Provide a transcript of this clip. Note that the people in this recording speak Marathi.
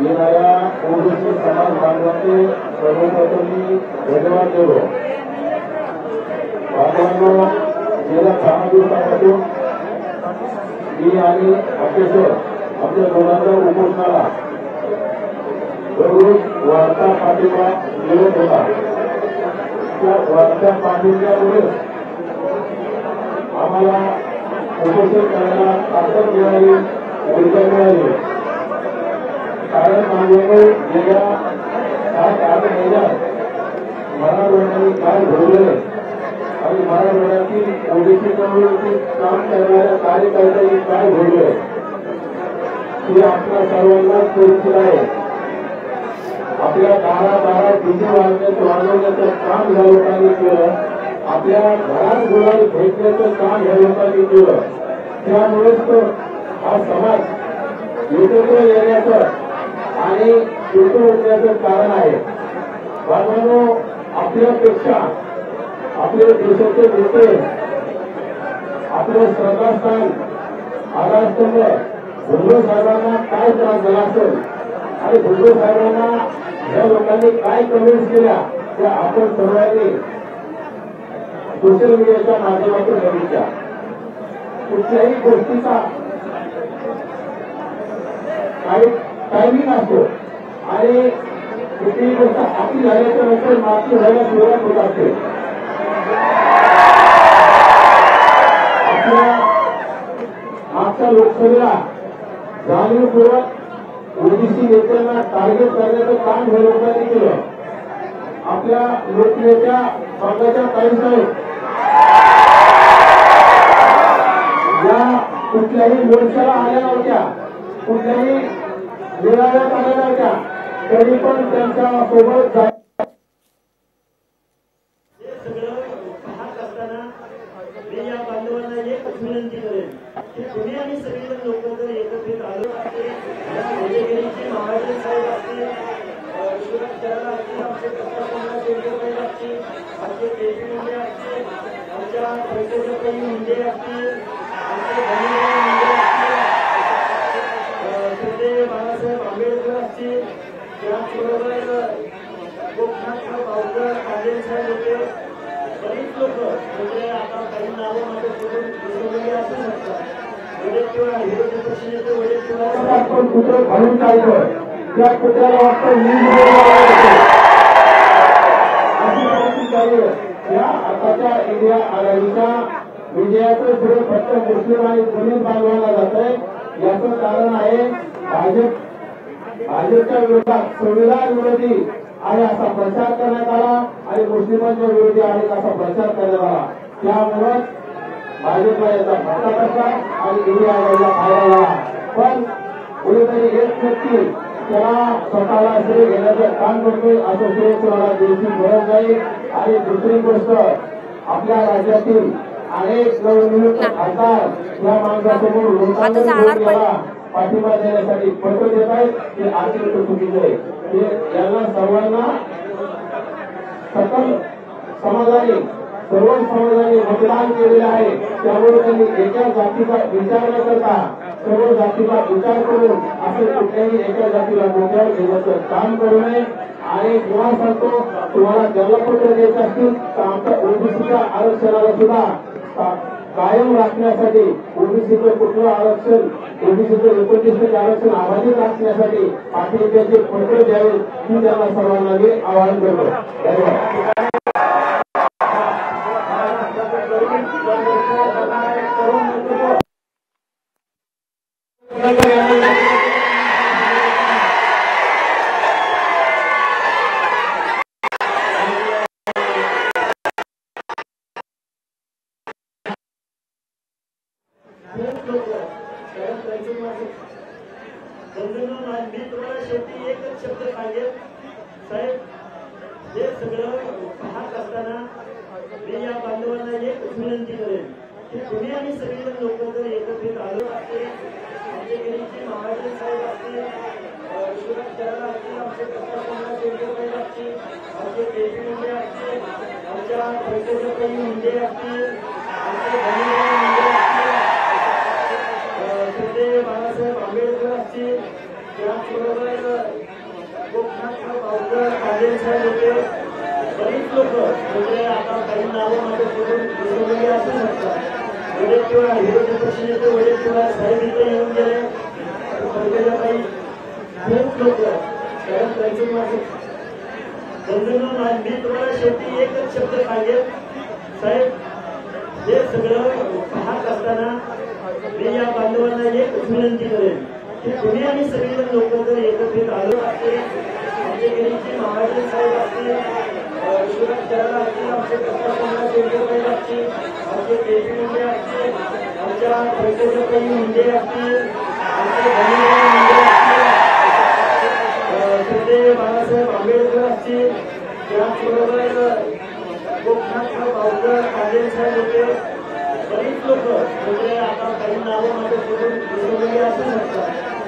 येणाऱ्या ओबीसी समाज बांधवांचे सर्वप्रथम धन्यवाद देतो। बांधवांनो, गेल्या 6 दिवसापासून मी आणि अखेर आपल्या दोघांच्या उपोषणाला दररोज वाढता पाठिंबा मिळत होता। त्या वाढत्या पाठिंब्यामुळे आम्हाला उपोषण करायला ताकद मिळाली, ऊर्जा मिळाली। कारण बांधवांनो, गेल्या 7-8 महिन्यात मराठवाड्याने काय घडले आणि मराठवाड्यातील ओबीसी कम्युनिटी काम करणाऱ्या कार्यकर्त्यांनी काय घडले हे आपल्या सर्वांना परिचित आहे। आपल्या दारादारात डीजे वाजवण्याचं काम या लोकांनी केलं, आपल्या घरात गुलाल भेटण्याचं काम या लोकांनी केलं। त्यामुळेच तर हा समाज एकत्र येण्याचं आणि एकत्र होण्याचं कारण आहे। बांधवांनो, आपल्यापेक्षा आपले देशाचे नेते, आपलं श्रद्धास्थान आधारस्तंभ भुजबळ साहेबांना काय त्रास झाला असेल आणि भुजबळ साहेबांना या लोकांनी काय कमेंट्स केल्या त्या आपण सर्वांनी सोशल मीडियाच्या माध्यमातून बघितल्या। कुठल्याही गोष्टीचा काही टायमिंग असतो आणि कुठलीही गोष्ट आपली झाल्याच्या नंतर माती व्हायला सुरुवात होत असते। आपल्या मागच्या लोकसभेला जाणीवपूर्वक ओबीसी नेत्यांना टार्गेट करण्याचं काम हे लोकांनी केलं। आपल्या लोकनेत्या पंकजा ताईसाहेब या कुठल्याही मोर्चाला आल्या नव्हत्या, कुठल्याही मेळाव्यात आल्या नव्हत्या, तरी पण त्यांच्या सोबत मी या बांधवांना एकच विनंती करेन की तुम्ही आम्ही सगळेजण लोक जर एकत्रित आलो असते महाराज साहेब असतील, विश्वनाथ चरण असतील, आमचे कप्पा असतील, आमचे केपी मुंडे असतील, आमच्या पैठणजी मुंडे असतील, आमचे धनीराव मुंडे असतील, श्रद्धेय बाळासाहेब आंबेडकर असतील, त्याचबरोबर गोपनाथ बावकर पाटील साहेब होते, बरीच लोक म्हणजे आता काही नावं माझ्या सोडून विसरलेली असू शकतात। वडेट्टीवार विरोधी पक्षनेते वडेट्टीवार आपण कुठं घालून चालतोय, त्या कुठल्याला वाटतं मी अशी परिस्थिती झाली आहे। या आताच्या इंडिया आघाडीच्या विजयाचं श्रेय फक्त मुस्लिम आणि दलित बांधवांना जात आहे। याचं कारण आहे भाजपच्या विरोधात संविधान विरोधी आहे असा प्रचार करण्यात आला आणि मुस्लिमांच्या विरोधी आहे असा प्रचार करण्यात आला। त्यामुळे भाजपला याचा फटका बसला आणि इंडिया आघाडीला फायदा झाला। पण कोणीतरी एक व्यक्ती त्याला स्वतःला श्रेय घेण्याचं काम करतोय, असं श्रेय कोणाला द्यायची गरज नाही। आणि दुसरी गोष्ट, आपल्या राज्यातील अनेक नवनियुक्त खासदार या माणसासमोर लोकांना पाठिंबा देण्यासाठी पत्र देत आहेत, ते अत्यंत चुकीचे आहे। यांना सर्वांना सकल समाजाने सर्व समाजाने मतदान केलेले आहे, त्यामुळे त्यांनी एका जातीचा विचार न करता सर्व जातीचा विचार करून असे कुठल्याही एका जातीला डोक्यावर घेण्याचं काम करू नये। आणि किंवा सांगतो, तुम्हाला जन्मपत्र द्यायचे असतील तर आमच्या ओबीसीच्या आरक्षणाला सुद्धा कायम राखण्यासाठी, ओबीसीचं कुठलं आरक्षण, ओबीसीचं 29% आरक्षण अबाधित राखण्यासाठी पाठिंब्याचे पत्र द्यावे, ही त्यांना सर्वांना मी आवाहन करतो। धन्यवाद। मी तुम्हाला शेवटी एकच शब्द सांगेल साहेब, हे सगळं पाहत असताना मी या बांधवांना एकच विनंती करेन की तुम्ही आम्ही सगळेजण लोक जर एकत्रित आलो असते, आमचे गिरीजी महाराज साहेब असतील, विश्वनाथ चरण असतील, आमचे कप्पा असतील, आमचे केपी मुंडे असतील, आमच्या पैठणजी मुंडे असतील, आमचे धनीराव मुंडे असतील, श्रद्धेय बाळासाहेब आंबेडकर असतील, त्याचबरोबर पाटील साहेब होते, बरीच लोक म्हणजे आता काही नावं माझ्या सोडून विसरलेली असू शकतात. वडेट्टीवार विरोधी पक्षनेते वडेट्टीवार साहेब इथे येऊन गेले. पंकजा काही खूप लोक कारण त्यांची मी तुम्हाला शेवटी एकच शब्द सांगेल साहेब, हे सगळं पाहत असताना मी या बांधवांना एकच विनंती करेन की तुम्ही आम्ही सगळेजण लोक जर एकत्रित आलो असते, आमचे गिरीजी महाजन साहेब असतील, विश्वनाथ चरण असतील, आमचे प्रकाश शेंडे असतील, आमचे केपी मुंडे असतील, आमच्या पंकजाताई मुंडे असतील, आमचे धनीराव मुंडे असतील, श्रद्धेय बाळासाहेब आंबेडकर असतील, त्याचबरोबर गोपनाथराव भाऊकर पाटील साहेब होते, बरीच लोक म्हणजे आता काही नावं माझ्या सोडून विसरलेली असू शकतात.